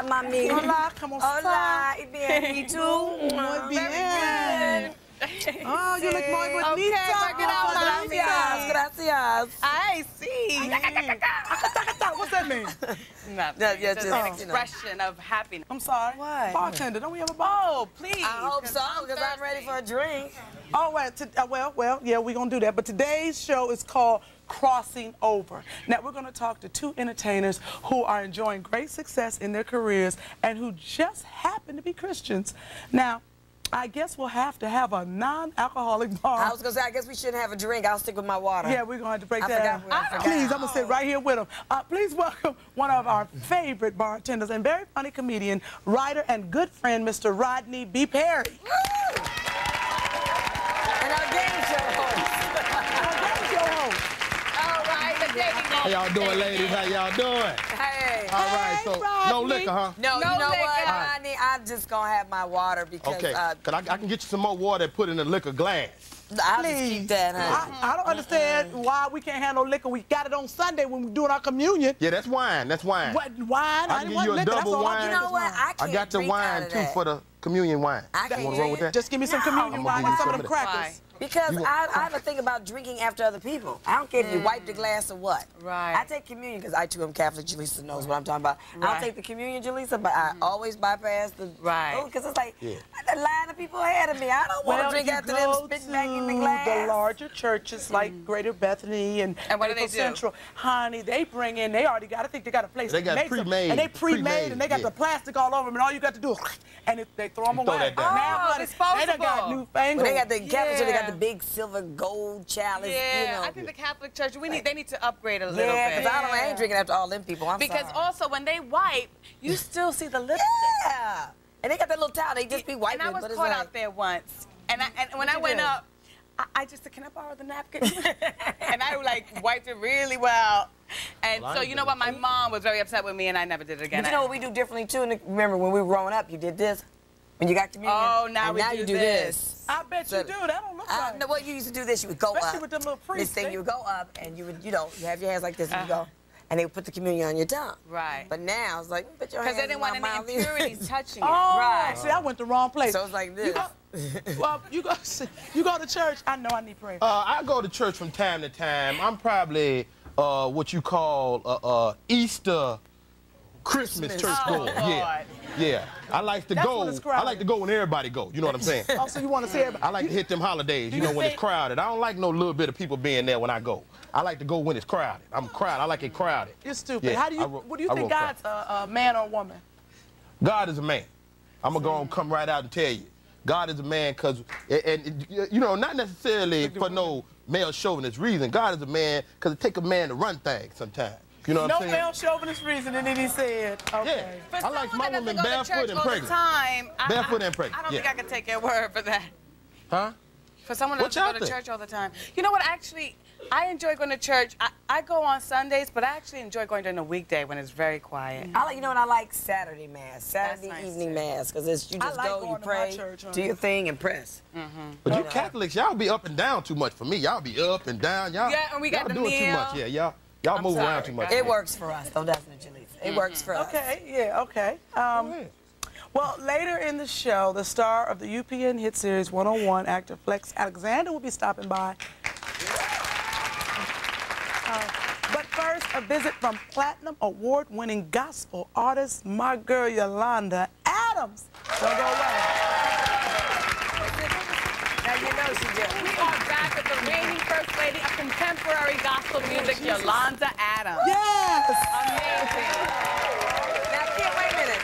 mami. Hola, ¿cómo está? Hola, y bien, ¿y tú? Muy bien. Oh, you look muy bonita. Okay, work it out, mami. Gracias. I see. What's that mean? Nothing. Yeah, It's just just, an expression of happiness. I'm sorry. What? Bartender, don't we have a bar? Oh, please. I hope so, because I'm ready for a drink. Oh, well, yeah, we're going to do that. But today's show is called Crossing Over. Now, we're going to talk to two entertainers who are enjoying great success in their careers and who just happen to be Christians. Now, I guess we'll have to have a non-alcoholic bar. I was going to say, I guess we shouldn't have a drink. I'll stick with my water. Yeah, we're going to have to break I that forgot. out. Please, I'm going to sit right here with them. Please welcome one of our favorite bartenders and very funny comedian, writer, and good friend, Mr. Rodney B. Perry. Woo! And our game show host. All right, the dating How y'all doing, ladies? How y'all doing? Hey. All right, so Rodney. no liquor, huh? No, No you know liquor. what, Rodney? I'm just going to have my water because Okay, cause I can get you some more water and put in a liquor glass. I'll just keep that, honey. I don't understand why we can't handle liquor. We got it on Sunday when we're doing our communion. Yeah, that's wine. That's wine. What, wine? I can give you a double wine. You know what? I can't I got the drink out wine of too that. for the communion wine. I You can't wanna roll with that? Just give me some No. communion I'ma wine give and you some of some them of that. crackers. Because You- I have a thing about drinking after other people. I don't care if you wipe the glass or what. Right. I take communion because I too am Catholic. Jaleesa knows what I'm talking about. I'll Right. take the communion, Jaleesa, but I always bypass the Right. because it's like Yeah. the line of people ahead of me. I don't want to drink you after them go spitting back in the to glass. the larger churches like Greater Bethany and what do Maple they do? Central. Honey, they bring in, they already got, I think they got a place They that got makes them. pre-made, And they pre-made, and they got yeah. the plastic all over them, and all you got to do is, and they throw them You throw away. that down. Now, Oh, honey, they done got disposable. newfangled. When they got the Catholic church, they got Yeah. the big silver gold chalice. Yeah, you know. I think the Catholic Church, they need to upgrade a little Yeah, bit. because I ain't drinking after all them people. I'm Because sorry. also when they wipe, you still see the lipstick. Yeah. And they got that little towel. They just be wiping. And I was but it's caught like, out there once, and when I you went do? up, I just said, "Can I borrow the napkin?" And I like wiped it really well. And Well, I so ain't you know doing what? My mom was very upset with me, and I never did it again. But you know what we do differently too? And remember when we were growing up, you did this. When you got communion. Oh, now and we now do you do this. this. I bet So- you do. That don't look right. No, what you used to do this, you would go Especially up. with them little This priests. thing, you would go up and you would, you have your hands like this and you go, and they would put the communion on your tongue. Right. But now it's like, put your Because hands they didn't want in my any mouth. impurities touching it. Oh, Right. see, I went the wrong place. So it's like this. Well, you go to church. I know I need prayer. I go to church from time to time. I'm probably what you call Easter Christmas church goer. Yeah. Yeah. I like to That's go. when it's crowded. I like to go when everybody go. You know what I'm saying? Oh, so you want to see everybody? I like to hit them holidays, you know, when it's crowded. I don't like no little bit of people being there when I go. I like to go when it's crowded. I'm crowded. I like it crowded. You're stupid. Yeah, How do you? I wrote- What do you I think wrote God's a man or a woman? God is a man. I'm going to go and come right out and tell you. God is a man because, and you know, not necessarily for no male chauvinist reason. God is a man because it takes a man to run things sometimes. You know what No I'm saying? male chauvinist reason, and then he said, okay. Yeah. For I like my someone that women doesn't go to barefoot church and all the pregnant. time, Barefoot and pregnant, I don't yeah. think I can take your word for that. Huh? For someone that What doesn't y'all go to think? church all the time. You know what, actually, I enjoy going to church. I go on Sundays, but I actually enjoy going during the weekday when it's very quiet. I like, you know what I like? Saturday mass, Saturday nice, evening too. mass, because it's you I just like go, going you to my pray, church, do your thing, and press. But you Catholics, y'all be up and down too much for me. Y'all be up and down. Y'all, Yeah, and we got y'all the doing too meal. much. Yeah, y'all move sorry, around too much. guys. It works for us, though, doesn't it, Jaleesa? It works for us. Okay, yeah, okay. ahead. Well, later in the show, the star of the UPN hit series 101, actor Flex Alexander, will be stopping by. But first, a visit from Platinum Award-winning gospel artist, my girl Yolanda Adams. Don't go away. Now you know she did. We are back with the reigning First Lady of Contemporary Gospel Music, Yolanda Adams. Yes! Amazing. Now, Kim, wait a minute.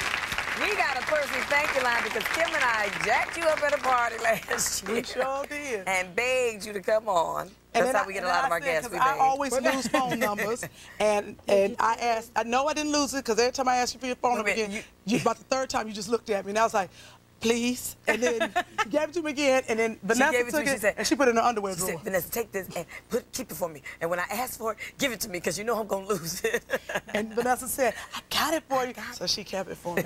We got a personally thank you line because Kim and I jacked you up at a party last year. We sure did. And begged you to come on. And That's then how we get a lot of our guests. We I beg. always lose phone numbers, and I asked. I know I didn't lose it because every time I asked you for your phone number Wait a again, minute, you about the third time you just looked at me, and I was like, please, and then you gave it to me again, and then Vanessa gave it to took me, she it said- and she put it in her underwear She drawer. said, Vanessa, take this and keep it for me. And when I ask for it, give it to me because you know I'm going to lose it. And Vanessa said, I got it for you, so she kept it for me.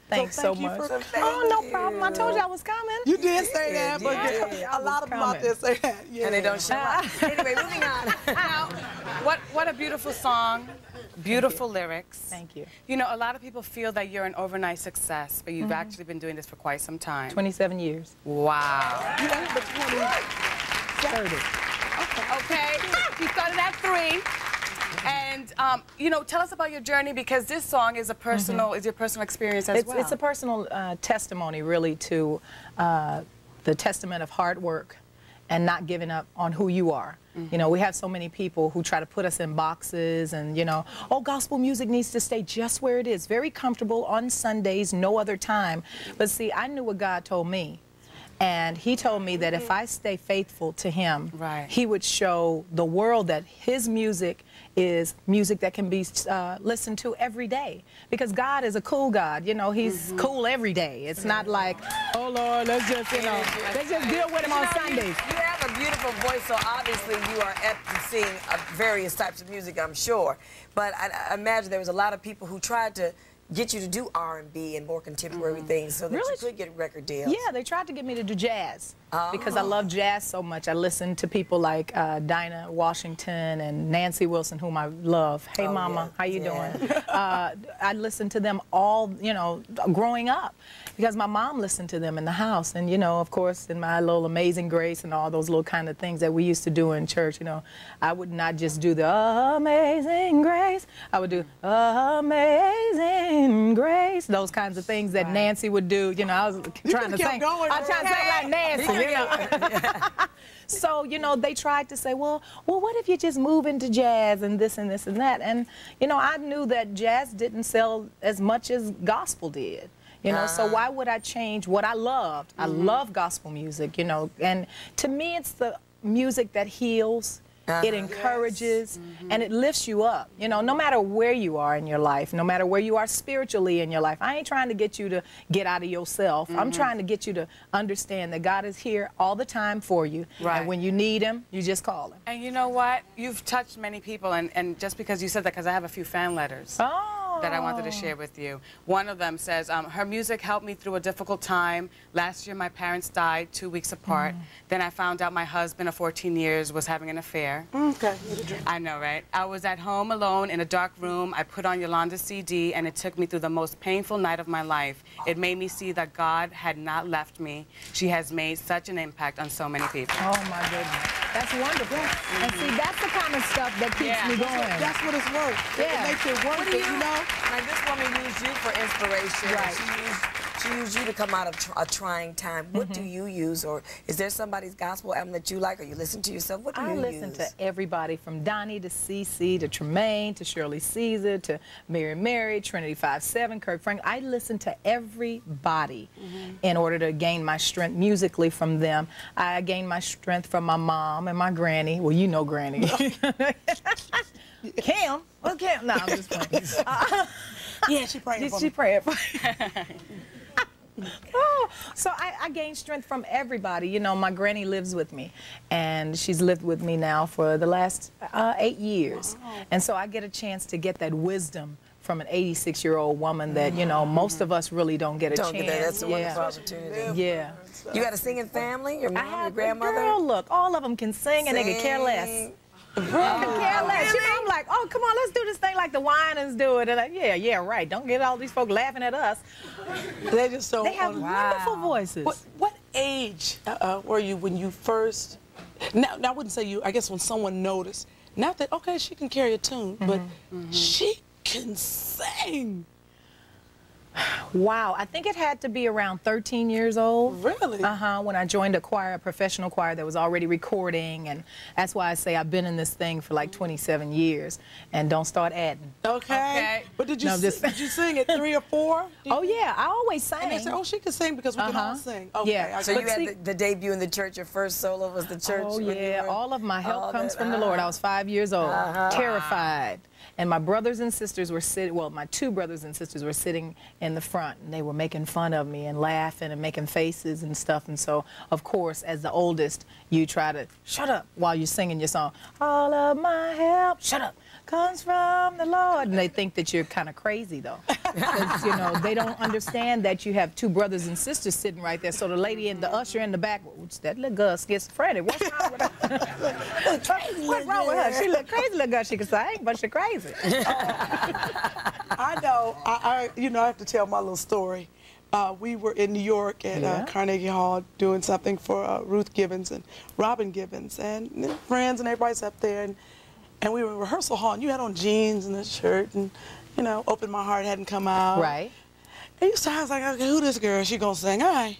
Thanks So so thank you much. for- Oh, no problem. I told you I was coming. You did say that, but you did. a lot of them out there say that. Yeah. And they don't show up. Anyway, moving on. Now, What a beautiful song. Beautiful lyrics. Thank you. You know, a lot of people feel that you're an overnight success, but you've actually been doing this for quite some time. 27 years. Wow. You ain't but 30. Okay. You started at 3. And, you know, tell us about your journey, because this song is a personal, is your personal experience as well. It's a personal testimony, really, to the testament of hard work and not giving up on who you are. You know, we have so many people who try to put us in boxes and, you know, oh, gospel music needs to stay just where it is, very comfortable on Sundays, no other time. But see, I knew what God told me. And he told me that if I stay faithful to him, he would show the world that his music is music that can be listened to every day. Because God is a cool God. You know, he's cool every day. It's not like, oh, Lord, let's just, you know, let's just deal with him on Sundays. You have a beautiful voice, so obviously you are apt to sing various types of music, I'm sure. But I imagine there was a lot of people who tried to get you to do R&B and more contemporary things so that you could get record deals. Yeah, they tried to get me to do jazz because I love jazz so much. I listen to people like Dinah Washington and Nancy Wilson, whom I love. Hey, Mama, how you doing? I listened to them all, you know, growing up because my mom listened to them in the house. And, you know, of course, in my little Amazing Grace and all those little kind of things that we used to do in church, you know, I would not just do the Amazing Grace. I would do Amazing Grace, those kinds of things that Nancy would do. You know, I was trying to sing. I was trying to sing like Nancy, you know. So, you know, they tried to say, well, what if you just move into jazz and this and this and that? And, you know, I knew that jazz didn't sell as much as gospel did. You know, so why would I change what I loved? I love gospel music, you know, and to me it's the music that heals. It encourages and it lifts you up, you know, no matter where you are in your life, no matter where you are spiritually in your life. I ain't trying to get you to get out of yourself. I'm trying to get you to understand that God is here all the time for you. And when you need him, you just call him. And you know what? You've touched many people, and just because you said that, because I have a few fan letters. That I wanted to share with you. One of them says, her music helped me through a difficult time. Last year, my parents died 2 weeks apart. Then I found out my husband of 14 years was having an affair. I know, right? I was at home alone in a dark room. I put on Yolanda's CD, and it took me through the most painful night of my life. It made me see that God had not left me. She has made such an impact on so many people. Oh, my goodness. That's wonderful. And see, that's the kind of stuff that keeps me going. That's what it's worth. It makes it worth it, you know? Like this woman used you for inspiration. She used you to come out of a trying time. What do you use? Or is there somebody's gospel album that you like, or you listen to yourself? What do you use? I listen to everybody from Donnie to CeCe to Tremaine to Shirley Caesar to Mary, Trinity 5-7, Kirk Franklin. I listen to everybody in order to gain my strength musically from them. I gain my strength from my mom and my granny. Well, you know Granny. Kim? Well, Kim. No, I'm just playing. Yeah, she praying for me. She praying for me. Oh, so I gain strength from everybody. You know, my granny lives with me, and she's lived with me now for the last 8 years. And so I get a chance to get that wisdom from an 86-year-old woman that, you know, most of us really don't get a chance. Get that. That's a wonderful opportunity. Yeah. You got a singing family? Your mom, your grandmother? Girl, look, all of them can sing and they can care less. Can care less. You know, I'm like, oh, come on, let's do this thing like the Winans do it. And like, yeah, right. Don't get all these folks laughing at us. They're just so They have wonderful voices. What age were you when you first, now I wouldn't say you, I guess when someone noticed, not that, okay, she can carry a tune, but she can sing. Wow, I think it had to be around 13 years old. Really? When I joined a choir, a professional choir that was already recording, and that's why I say I've been in this thing for like 27 years, and don't start adding. Okay. But did you, did you sing at 3 or 4? Oh, yeah, I always sang. And they said, oh, she can sing because we can all sing. Okay, yeah. So you had the debut in the church, your first solo was the church? Oh, yeah, all of my help comes from the Lord. I was 5 years old, terrified. And my brothers and sisters were sitting, well, my 2 brothers and sisters were sitting in the front, and they were making fun of me and laughing and making faces and stuff. And so, of course, as the oldest, you try to shut up while you're singing your song. All of my help, shut up, comes from the Lord. And they think that you're kind of crazy, though. Because, you know, they don't understand that you have 2 brothers and sisters sitting right there. So the lady and the usher in the back, what's that little girl schizophrenic? What's wrong with her? What's wrong with her? She look crazy, little girl. She can sing, but she crazy. I know. I have to tell my little story. We were in New York at Carnegie Hall doing something for Ruth Gibbons and Robin Gibbons and friends, and everybody's up there. And we were in rehearsal hall, and you had on jeans and a shirt, and, Open My Heart hadn't come out. Right. And I was like, okay, who this girl? She gonna sing? All right.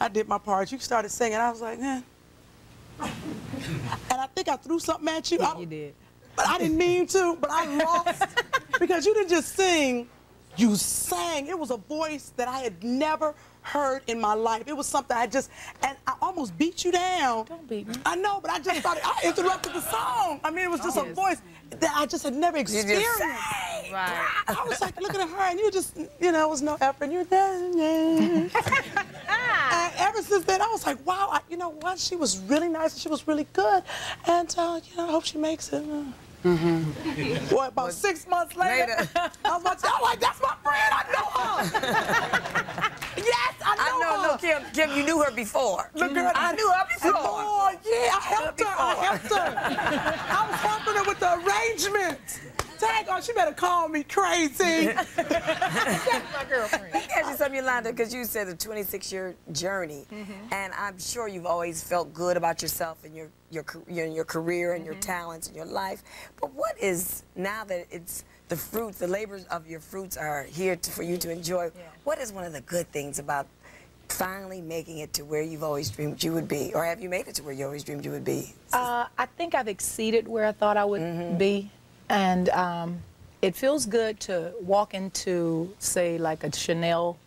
I did my part. You started singing. I was like, eh. And I think I threw something at you. You did. But I didn't mean to, but I lost. Because you didn't just sing, you sang. It was a voice that I had never heard in my life. It was something and I almost beat you down. Don't beat me. I know, but I just thought I interrupted the song. I mean, it was just a voice that I just had never experienced. Right. I was like looking at her, and you just, it was no effort. And you were and ever since then, I was like, wow, you know what? She was really nice, and she was really good. And, I hope she makes it. Boy, about 6 months later, I'm like, that's my friend. I know her. Yes, I know her. No, Kim, you knew her before. Look, girl, I knew her before. Oh, yeah, I helped her. I was helping her with the arrangement. Tag on, she better call me crazy. That's my girlfriend. Let me ask you something, Yolanda, because you said a 26-year journey, and I'm sure you've always felt good about yourself and your career and your talents and your life. But what is, now that it's the fruits, the labors of your fruits are here for you to enjoy, what is one of the good things about finally making it to where you've always dreamed you would be? Or have you made it to where you always dreamed you would be? I think I've exceeded where I thought I would be. And it feels good to walk into, say, like a Chanel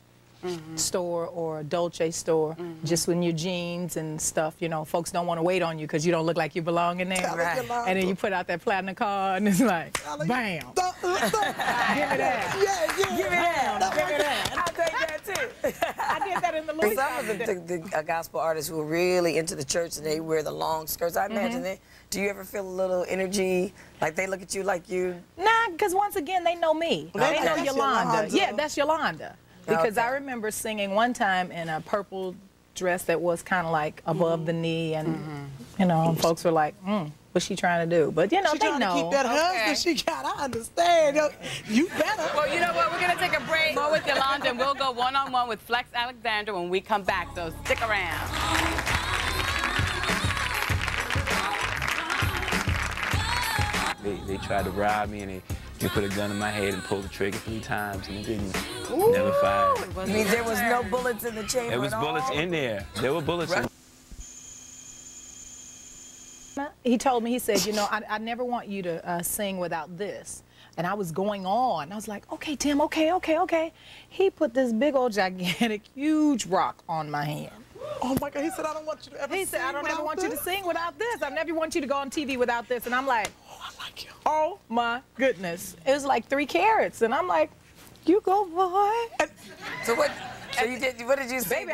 store or a Dolce store, just in your jeans and stuff. Folks don't want to wait on you because you don't look like you belong in there. Right. And then you put out that platinum card, and it's like, bam. Give me that. Yeah. Give me that. Give me that. I'll take that, too. I did that in the Louis. Some of the gospel artists who are really into the church and they wear the long skirts, I imagine do you ever feel a little energy, like they look at you like you? Nah, because once again, they know me. They know Yolanda. Yeah, that's Yolanda. Because I remember singing one time in a purple dress that was kind of like above the knee, and folks were like, what's she trying to do? But they know. She's trying to keep that husband she got. I understand. You better. Well, you know what? We're going to take a break. Go with Yolanda, and we'll go one-on-one with Flex Alexander when we come back, so stick around. They tried to rob me, and they put a gun in my head and pulled the trigger 3 times, and it didn't. Never fired. You mean there was no bullets in the chamber? There was bullets in there. There were bullets in. He told me, he said, I never want you to sing without this. And I was going on. I was like, okay, Tim, okay. He put this big old gigantic, huge rock on my hand. Oh my God, he said, I don't want you to ever He said, I don't ever want you to sing without this. I never want you to go on TV without this. And I'm like, oh, I like you. Oh my goodness. It was like 3 carats. And I'm like, you go, boy. So what did you say?